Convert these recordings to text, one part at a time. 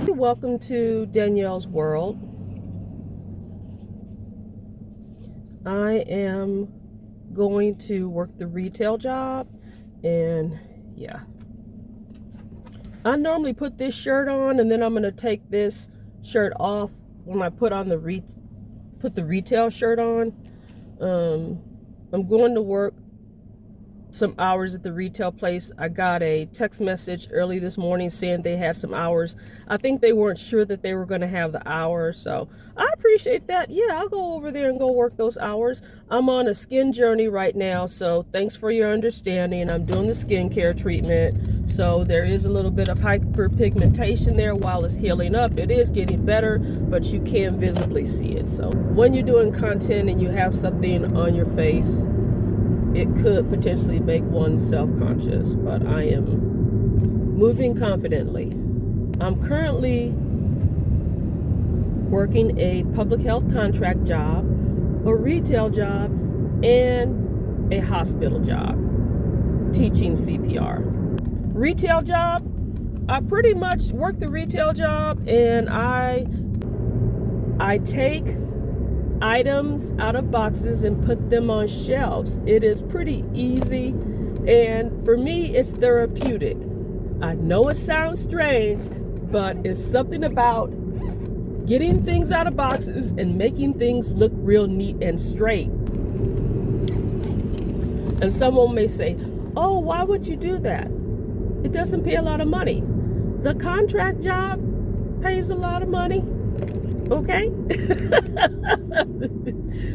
Welcome to Danielle's world. I am going to work the retail job, and yeah. I normally put this shirt on, and then I'm going to take this shirt off when I put on the retail shirt on. I'm going to work some hours at the retail place. I got a text message early this morning saying they had some hours. I think they weren't sure that they were going to have the hours, so I appreciate that. Yeah, I'll go over there and go work those hours. I'm on a skin journey right now, so thanks for your understanding. I'm doing the skincare treatment, so there is a little bit of hyperpigmentation there while it's healing up. It is getting better, but you can visibly see it. So when you're doing content and you have something on your face, it could potentially make one self-conscious, but I am moving confidently. I'm currently working a public health contract job, a retail job, and a hospital job, teaching CPR. Retail job, I pretty much work the retail job, and I take items out of boxes and put them on shelves. It is pretty easy, and for me it's therapeutic. I know it sounds strange, but it's something about getting things out of boxes and making things look real neat and straight. And someone may say, oh, why would you do that? It doesn't pay a lot of money. The contract job pays a lot of money. Okay?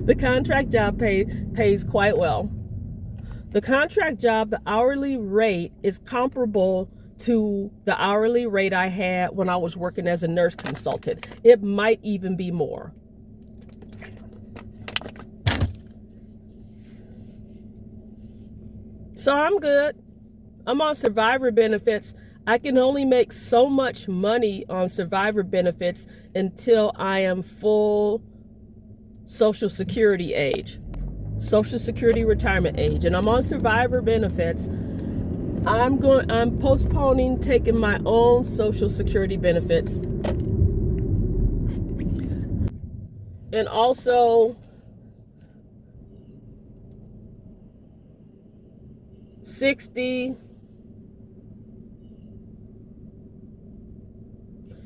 The contract job pays quite well. The contract job, the hourly rate is comparable to the hourly rate I had when I was working as a nurse consultant. It might even be more. So I'm good. I'm on survivor benefits. I can only make so much money on survivor benefits until I am full Social Security age, Social Security retirement age, and I'm on survivor benefits. I'm postponing taking my own Social Security benefits, and also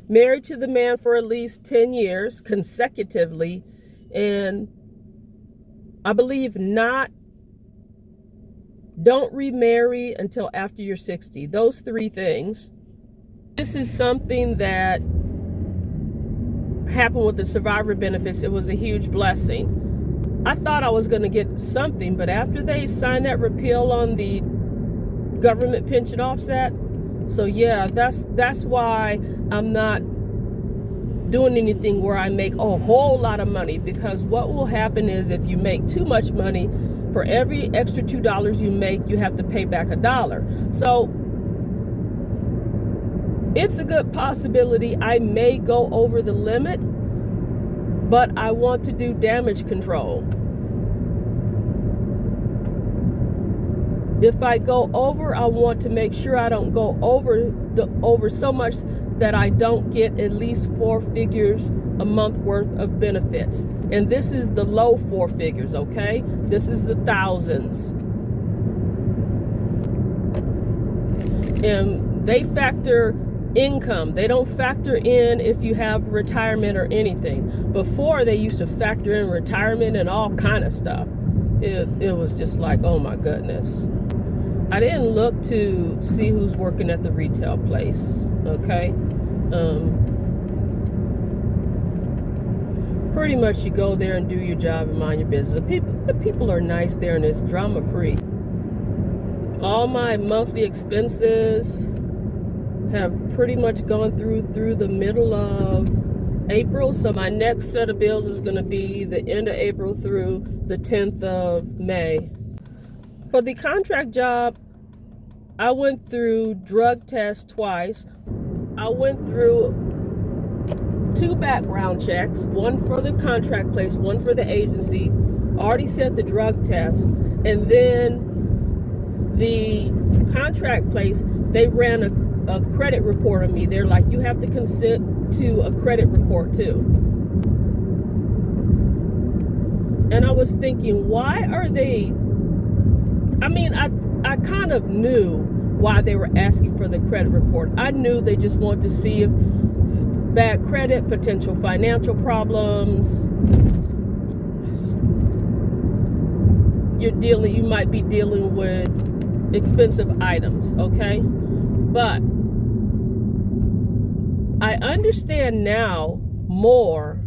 married to the man for at least 10 years consecutively, and I believe don't remarry until after you're 60. Those three things. This is something that happened with the survivor benefits. It was a huge blessing. I thought I was going to get something, but after they signed that repeal on the government pension offset, so yeah, that's why I'm not doing anything where I make a whole lot of money, because what will happen is if you make too much money, for every extra $2 you make, you have to pay back $1. So it's a good possibility I may go over the limit, but I want to do damage control. If I go over, I want to make sure I don't go over so much that I don't get at least 4 figures a month worth of benefits. And this is the low 4 figures, okay? This is the thousands. And they factor income. They don't factor in if you have retirement or anything. Before, they used to factor in retirement and all kind of stuff. It was just like, oh my goodness. I didn't look to see who's working at the retail place, okay? Pretty much you go there and do your job and mind your business. The people are nice there, and it's drama-free. All my monthly expenses have pretty much gone through the middle of April, so my next set of bills is going to be the end of April through the 10th of May. For the contract job, I went through drug tests twice. I went through 2 background checks, one for the contract place, one for the agency. Already set the drug test. And then the contract place, they ran a credit report on me. They're like, you have to consent to a credit report too. And I was thinking, why are they, I mean, I kind of knew why they were asking for the credit report. I knew they just wanted to see if bad credit, potential financial problems, you might be dealing with expensive items, okay? But I understand now more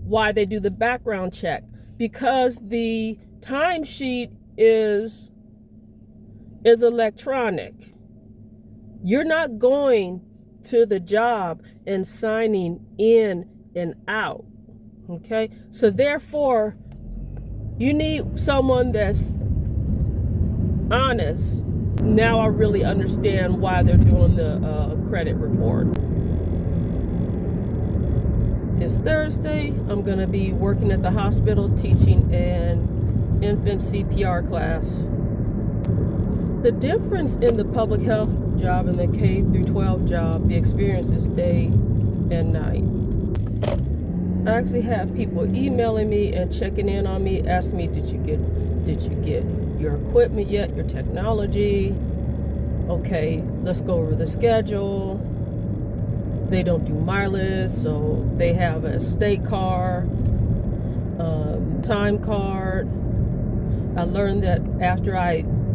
why they do the background check, because the timesheet is electronic. You're not going to the job and signing in and out, okay? So therefore, you need someone that's honest. Now I really understand why they're doing the credit report. It's Thursday. I'm going to be working at the hospital teaching an infant CPR class. The difference in the public health job and the K through 12 job, the experience is day and night. I actually have people emailing me and checking in on me, asking me, did you get your equipment yet, your technology? Okay, let's go over the schedule. They don't do mileage, so they have a state car, time card. I learned that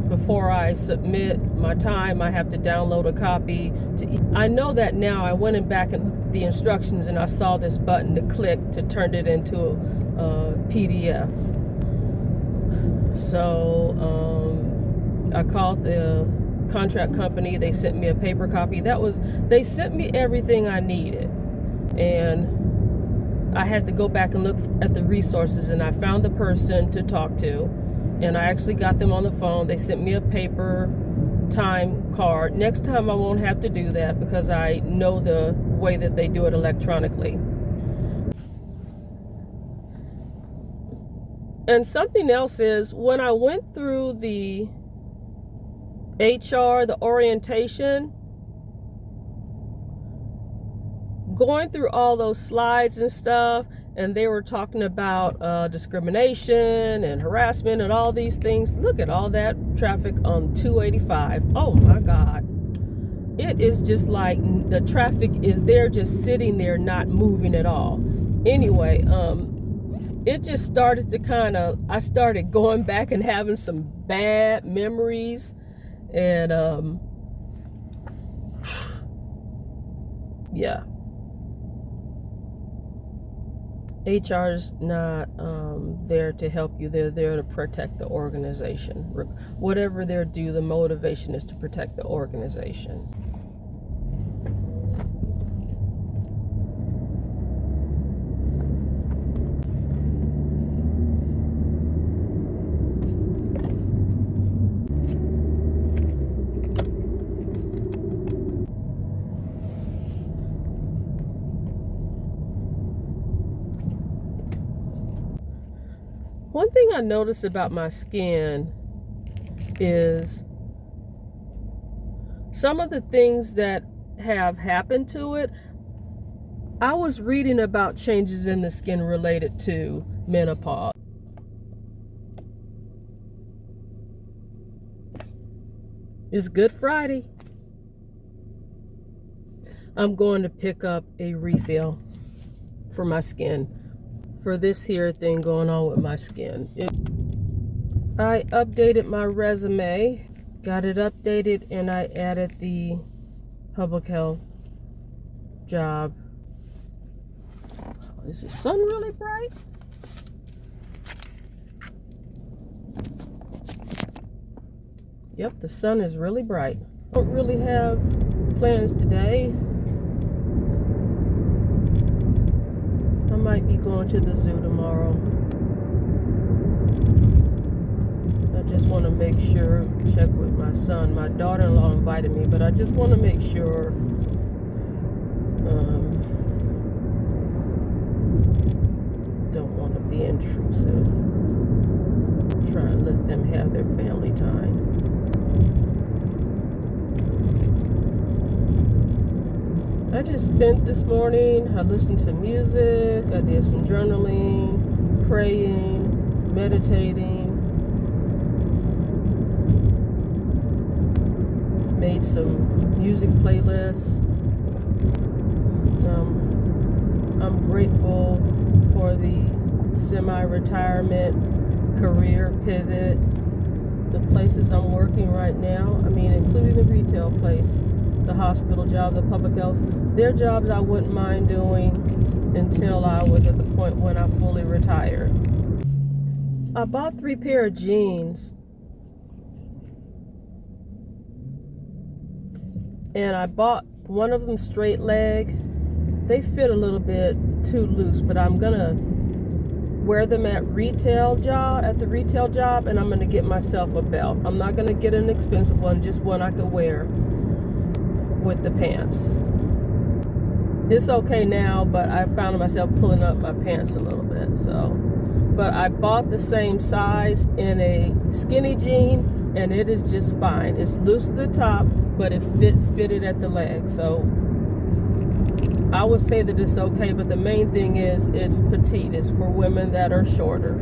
before I submit my time, I have to download a copy. I know that now. I went back and looked at the instructions, and I saw this button to click to turn it into a PDF. So I called the contract company. They sent me a paper copy. They sent me everything I needed, and I had to go back and look at the resources, and I found the person to talk to. And I actually got them on the phone. They sent me a paper time card. Next time I won't have to do that, because I know the way that they do it electronically. And something else is, when I went through the HR, the orientation, going through all those slides and stuff, and they were talking about discrimination and harassment and all these things. Look at all that traffic on 285. Oh my God. It is just like the traffic is there, just sitting there, not moving at all. Anyway, it just started to I started going back and having some bad memories. And yeah. HR's not there to help you. They're there to protect the organization. Whatever they do, the motivation is to protect the organization. One thing I noticed about my skin is some of the things that have happened to it. I was reading about changes in the skin related to menopause. It's Good Friday. I'm going to pick up a refill for my skin, for this here thing going on with my skin. I updated my resume, got it updated, and I added the public health job. Is the sun really bright? Yep, the sun is really bright. Don't really have plans today. I might be going to the zoo tomorrow. I just want to make sure, check with my son. My daughter-in-law invited me, but I just want to make sure don't want to be intrusive. Try and let them have their family time. I just spent this morning. I listened to music. I did some journaling, praying, meditating. Made some music playlists. I'm grateful for the semi-retirement career pivot, the places I'm working right now. I mean, including the retail place, the hospital job, the public health. They're jobs I wouldn't mind doing until I was at the point when I fully retired. I bought 3 pair of jeans. And I bought one of them straight leg. They fit a little bit too loose, but I'm gonna wear them at the retail job, and I'm gonna get myself a belt. I'm not gonna get an expensive one, just one I could wear with the pants. It's okay now, but I found myself pulling up my pants a little bit. So, but I bought the same size in a skinny jean, and it is just fine. It's loose at the top, but it fitted at the leg. So I would say that it's okay, but the main thing is it's petite. It's for women that are shorter.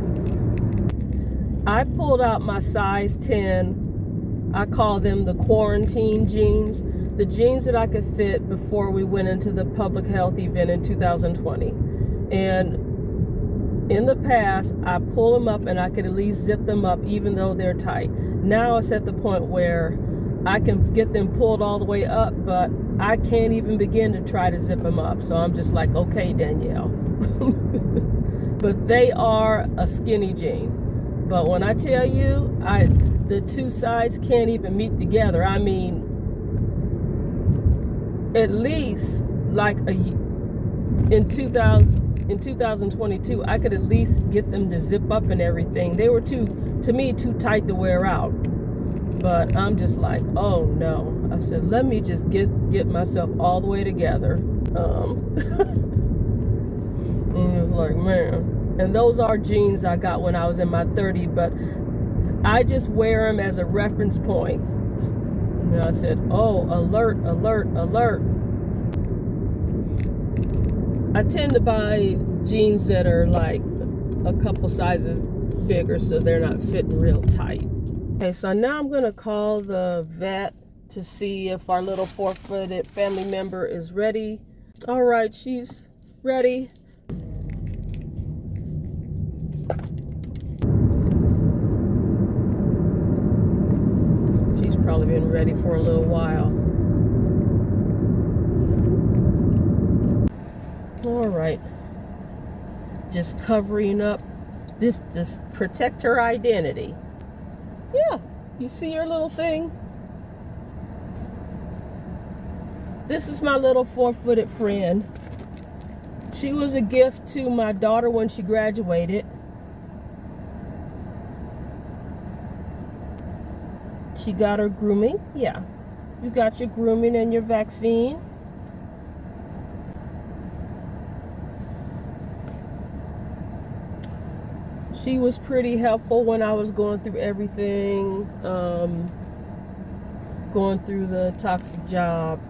I pulled out my size 10. I call them the quarantine jeans. The jeans that I could fit before we went into the public health event in 2020. And in the past, I pull them up and I could at least zip them up even though they're tight. Now it's at the point where I can get them pulled all the way up, but I can't even begin to try to zip them up. So I'm just like, okay, Danielle. But they are a skinny jean. But when I tell you, the two sides can't even meet together. I mean, at least like in 2022, I could at least get them to zip up and everything. They were too tight to wear out. But I'm just like, oh no. I said, let me just get myself all the way together. And it was like, man. And those are jeans I got when I was in my 30s, but I just wear them as a reference point. And I said, oh, alert, alert, alert. I tend to buy jeans that are like a couple sizes bigger so they're not fitting real tight. Okay, so now I'm going to call the vet to see if our little 4-footed family member is ready. All right, she's ready. She's probably been ready for a little while. All right. Just covering up. Just protect her identity. Yeah, you see her little thing? This is my little 4-footed friend. She was a gift to my daughter when she graduated. She got her grooming. Yeah, you got your grooming and your vaccine. She was pretty helpful when I was going through everything, going through the toxic job.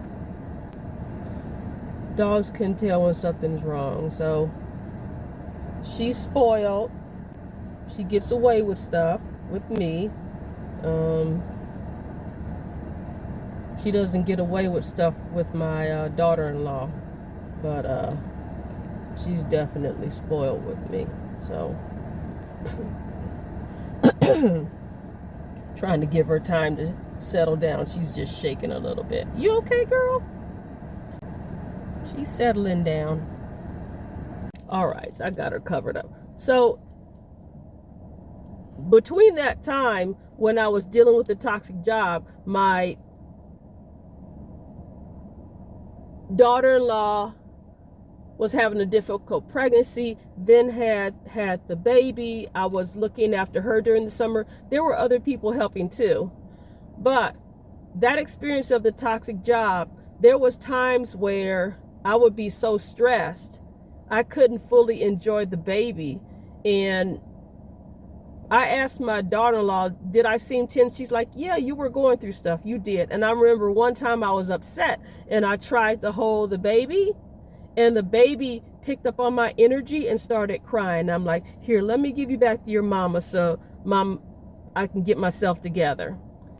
Dogs can tell when something's wrong, so she's spoiled. She gets away with stuff with me. She doesn't get away with stuff with my daughter-in-law, but she's definitely spoiled with me, so trying to give her time to settle down. She's just shaking a little bit. You okay, girl? She's settling down. All right, so I got her covered up. So between that time when I was dealing with the toxic job, my daughter-in-law was having a difficult pregnancy, then had the baby. I was looking after her during the summer. There were other people helping too. But that experience of the toxic job, there was times where I would be so stressed, I couldn't fully enjoy the baby. And I asked my daughter-in-law, did I seem tense? She's like, yeah, you were going through stuff. You did. And I remember one time I was upset and I tried to hold the baby, and the baby picked up on my energy and started crying. I'm like, here, let me give you back to your mama so mom, I can get myself together.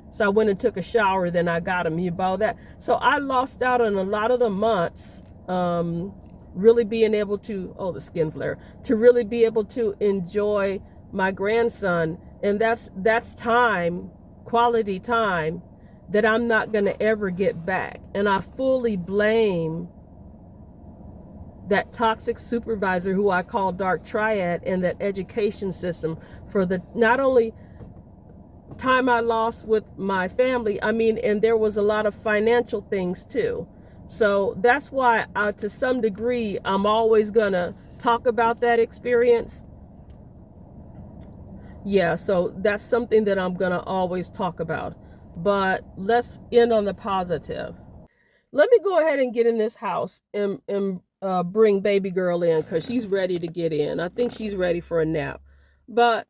So I went and took a shower, then I got him. You about that. So I lost out on a lot of the months, really being able to, oh, the skin flare, to really be able to enjoy my grandson. And that's time, quality time, that I'm not going to ever get back. And I fully blame that toxic supervisor who I call dark triad and that education system for the not only time I lost with my family, I mean, and there was a lot of financial things too. So that's why to some degree I'm always gonna talk about that experience. Yeah, so that's something that I'm gonna always talk about. But let's end on the positive. Let me go ahead and get in this house and bring baby girl in because she's ready to get in. I think she's ready for a nap. But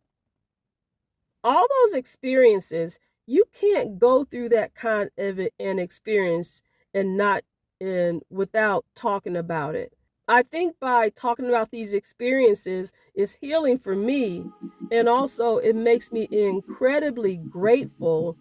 all those experiences, you can't go through that kind of an experience and not and without talking about it. I think by talking about these experiences is healing for me, and also it makes me incredibly grateful